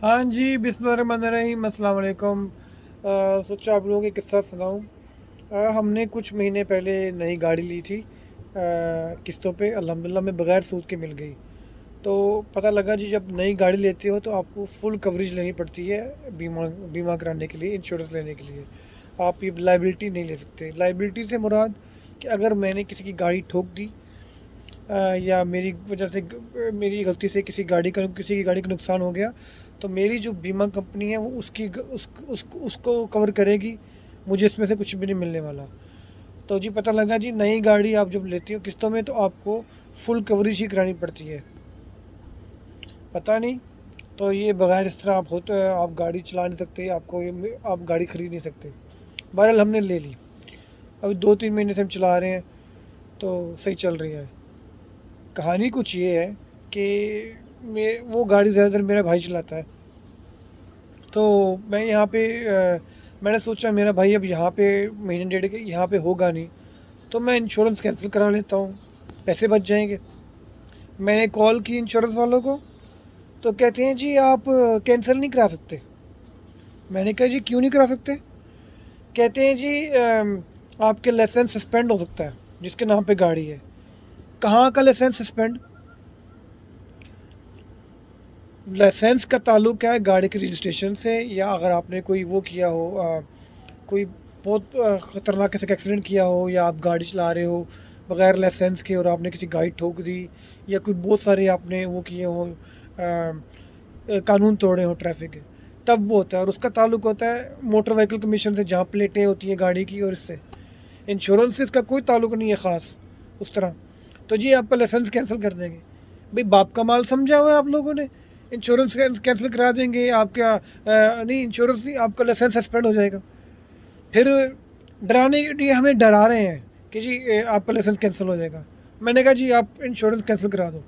हाँ जी, बिस्मिल्लाहिर्रहमानिर्रहीम, अस्सलाम वालेकुम। सोचा आप लोगों को एक किस्सा सुनाऊँ। हमने कुछ महीने पहले नई गाड़ी ली थी, किस्तों पे अल्हम्दुलिल्लाह में बगैर सूद के मिल गई। तो पता लगा जी, जब नई गाड़ी लेते हो तो आपको फुल कवरेज लेनी पड़ती है, बीमा बीमा कराने के लिए, इंश्योरेंस लेने के लिए। आप ये लाइबिलिटी नहीं ले सकते। लाइबिलिटी से मुराद कि अगर मैंने किसी की गाड़ी ठोक दी, या मेरी वजह से मेरी गलती से किसी की गाड़ी का नुकसान हो गया, तो मेरी जो बीमा कंपनी है वो उसको कवर करेगी। मुझे इसमें से कुछ भी नहीं मिलने वाला। तो जी पता लगा जी, नई गाड़ी आप जब लेती हो किस्तों में तो आपको फुल कवरेज ही करानी पड़ती है। पता नहीं, तो ये बगैर इस तरह आप होते हैं, आप गाड़ी चला नहीं सकते, आप गाड़ी खरीद नहीं सकते। बहरहाल हमने ले ली। अभी 2-3 महीने से हम चला रहे हैं, तो सही चल रही है। कहानी कुछ ये है कि वो गाड़ी ज़्यादातर मेरा भाई चलाता है। तो मैं यहाँ पे मैंने सोचा मेरा भाई अब यहाँ पे महीने डेढ़ के यहाँ पे होगा नहीं, तो मैं इंश्योरेंस कैंसिल करा लेता हूँ, पैसे बच जाएंगे। मैंने कॉल की इंश्योरेंस वालों को, तो कहते हैं जी आप कैंसिल नहीं करा सकते। मैंने कहा जी क्यों नहीं करा सकते? कहते हैं जी आपके लाइसेंस सस्पेंड हो सकता है जिसके नाम पे गाड़ी है। कहाँ का लाइसेंस सस्पेंड? लाइसेंस का ताल्लुक क्या है गाड़ी के रजिस्ट्रेशन से, या अगर आपने कोई वो किया हो, कोई बहुत ख़तरनाक ऐसा एक्सीडेंट किया हो, या आप गाड़ी चला रहे हो बगैर लाइसेंस के और आपने किसी गाड़ी ठोक दी, या कोई बहुत सारे आपने वो किए हो, कानून तोड़े हो ट्रैफिक के, तब वो होता है। और उसका ताल्लुक होता है मोटर व्हीकल कमीशन से, जहाँ प्लेटें होती हैं गाड़ी की, और इससे इंश्योरेंस से इसका कोई ताल्लुक नहीं है ख़ास उस तरह। तो जी आपका लाइसेंस कैंसिल कर देंगे। भाई बाप का माल समझा हुआ है आप लोगों ने। इंश्योरेंस कैंसिल करा देंगे आपका, नहीं इंश्योरेंस नहीं, आपका लाइसेंस सस्पेंड हो जाएगा। फिर डराने के लिए हमें डरा रहे हैं कि जी आपका लाइसेंस कैंसिल हो जाएगा। मैंने कहा जी आप इंश्योरेंस कैंसिल करा दो।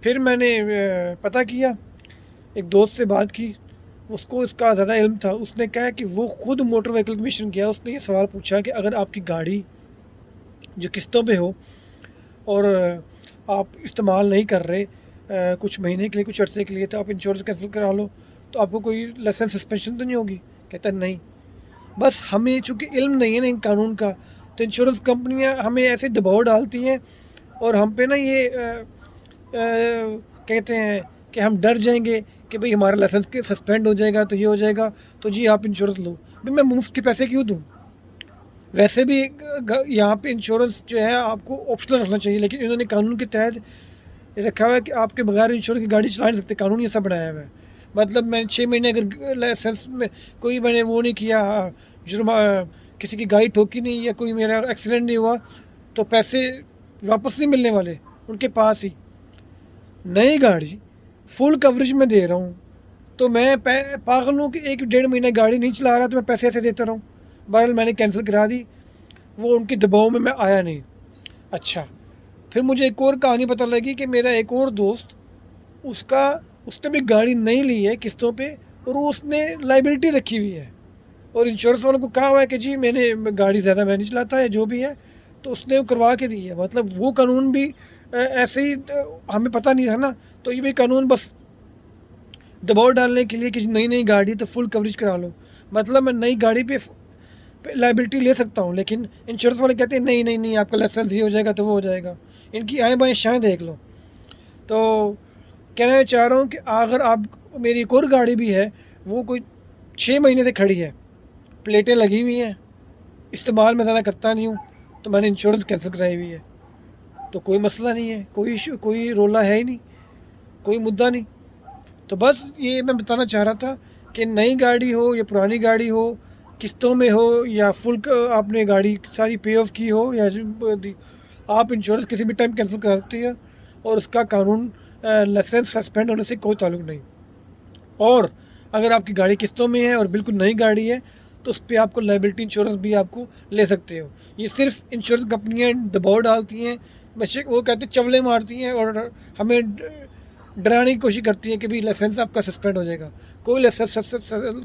फिर मैंने पता किया, एक दोस्त से बात की, उसको इसका ज़्यादा इल्म था। उसने कहा कि वो खुद मोटर व्हीकल कमीशन गया, उसने ये सवाल पूछा कि अगर आपकी गाड़ी जो किस्तों पे हो और आप इस्तेमाल नहीं कर रहे कुछ महीने के लिए, कुछ अरसे के लिए, तो आप इंश्योरेंस कैंसिल करा लो, तो आपको कोई लाइसेंस सस्पेंशन तो नहीं होगी? कहता है नहीं। बस हमें चूँकि इल्म नहीं है ना इन कानून का, तो इंश्योरेंस कंपनियां हमें ऐसे दबाव डालती हैं, और हम पे ना ये कहते हैं कि हम डर जाएंगे कि भाई हमारा लाइसेंस के सस्पेंड हो जाएगा, तो ये हो जाएगा, तो जी आप इंश्योरेंस लो। भाई मैं मुफ्त के पैसे क्यों दूँ? वैसे भी यहाँ पे इंश्योरेंस जो है आपको ऑप्शनल रखना चाहिए, लेकिन इन्होंने कानून के तहत ये रखा हुआ है कि आपके बगैर इंश्योरेंस की गाड़ी चला नहीं सकते। कानून ये सब बनाया हुआ है। मतलब मैंने 6 महीने अगर लाइसेंस में कोई मैंने वो नहीं किया, जुर्मा किसी की गाड़ी ठोकी नहीं, या कोई मेरा एक्सीडेंट नहीं हुआ, तो पैसे वापस नहीं मिलने वाले उनके पास ही। नई गाड़ी फुल कवरेज में दे रहा हूँ, तो मैं पागल हूँ कि 1-1.5 महीना गाड़ी नहीं चला रहा तो मैं पैसे ऐसे देता रहूँ? बहरहाल मैंने कैंसिल करा दी, वो उनके दबाव में मैं आया नहीं। अच्छा, फिर मुझे एक और कहानी पता लगी कि मेरा एक और दोस्त, उसका उसने भी गाड़ी नहीं ली है किस्तों पे, और उसने लाइबिलिटी रखी हुई है, और इंश्योरेंस वालों को कहा हुआ है कि जी मैंने गाड़ी ज़्यादा मैं नहीं चलाता है, जो भी है, तो उसने वो करवा के दी है। मतलब वो कानून भी ऐसे ही हमें पता नहीं है ना, तो ये भी कानून बस दबाव डालने के लिए कि नई नई गाड़ी तो फुल कवरेज करा लो। मतलब मैं नई गाड़ी पे लाइबिलिटी ले सकता हूँ, लेकिन इंश्योरेंस वाले कहते हैं नहीं नहीं नहीं, आपका लाइसेंस ही हो जाएगा तो वो हो जाएगा। इनकी आएँ बाएँ शाएँ देख लो। तो कहना चाह रहा हूँ कि अगर आप, मेरी एक और गाड़ी भी है, वो कोई 6 महीने से खड़ी है, प्लेटें लगी हुई हैं, इस्तेमाल मैं ज़्यादा करता नहीं हूँ, तो मैंने इंश्योरेंस कैंसिल कराई हुई है। तो कोई मसला नहीं है, कोई इशू, कोई रोला है ही नहीं, कोई मुद्दा नहीं। तो बस ये मैं बताना चाह रहा था कि नई गाड़ी हो या पुरानी गाड़ी हो, किस्तों में हो या फुल आपने गाड़ी सारी पे ऑफ की हो, या आप इंश्योरेंस किसी भी टाइम कैंसिल करा सकते हैं, और उसका कानून लाइसेंस सस्पेंड होने से कोई ताल्लुक नहीं। और अगर आपकी गाड़ी किस्तों में है और बिल्कुल नई गाड़ी है, तो उस पर आपको लाइबिलिटी इंश्योरेंस भी आपको ले सकते हो। ये सिर्फ इंश्योरेंस कंपनियां दबाव डालती हैं, बेशक वो कहते हैं चवले मारती हैं, और हमें डराने की कोशिश करती हैं कि भाई लाइसेंस आपका सस्पेंड हो जाएगा। कोई लाइसेंस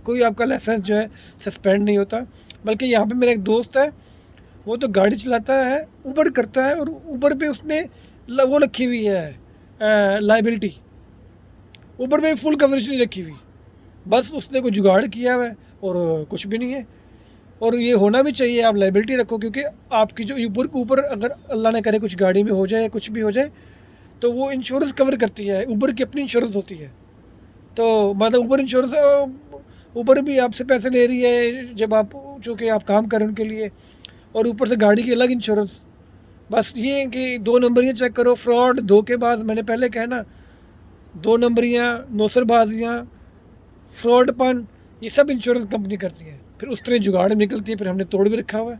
कोई आपका लाइसेंस जो है सस्पेंड नहीं होता। बल्कि यहाँ पे मेरा एक दोस्त है, वो तो गाड़ी चलाता है, ऊबर करता है, और ऊबर पे उसने वो रखी हुई है लाइबिलिटी। ऊबर में फुल कवरेज नहीं रखी हुई। بس اس نے کوئی جگاڑ کیا ہوا ہے اور کچھ بھی نہیں ہے. اور یہ ہونا بھی چاہیے, آپ لائبلٹی رکھو, کیونکہ آپ کی جو اوپر اگر اللہ نہ کرے کچھ گاڑی میں ہو جائے, کچھ بھی ہو جائے, تو وہ انشورنس کور کرتی ہے. اوبر کی اپنی انشورنس ہوتی ہے. تو مطلب اوبر انشورنس, اوبر بھی آپ سے پیسے لے رہی ہے جب آپ چونکہ آپ کام کریں ان کے لیے, اور اوپر سے گاڑی کی الگ انشورنس. بس یہ ہے کہ 2 نمبریاں چیک کرو, فراڈ, دھوکے باز, میں نے پہلے کہا نا, 2 نمبریاں, نوسر بازیاں, فراڈ پن, یہ سب انشورنس کمپنی کرتی ہے. پھر اس طرح جگاڑ نکلتی ہے, پھر ہم نے توڑ بھی رکھا ہوا ہے.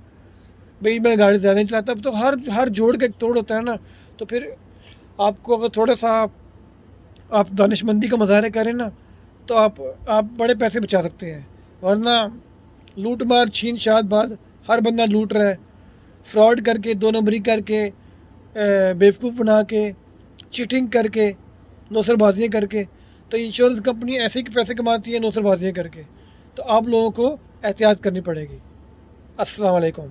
بھئی میں گاڑی زیادہ نہیں چلاتا, تو ہر جوڑ کا ایک توڑ ہوتا ہے نا. تو پھر آپ کو اگر تھوڑا سا آپ دانش مندی کا مظاہرہ کریں نا, تو آپ بڑے پیسے بچا سکتے ہیں. ورنہ لوٹ مار چھین شاد بعد ہر بندہ لوٹ رہا ہے, فراڈ کر کے, 2 نمبری کر کے, بیوقوف بنا کے, چیٹنگ کر کے, نوسر بازیاں کر کے. تو انشورنس کمپنی ایسے ہی پیسے کماتی ہے نوسر بازیاں کر کے. تو آپ لوگوں کو احتیاط کرنی پڑے گی. السلام علیکم.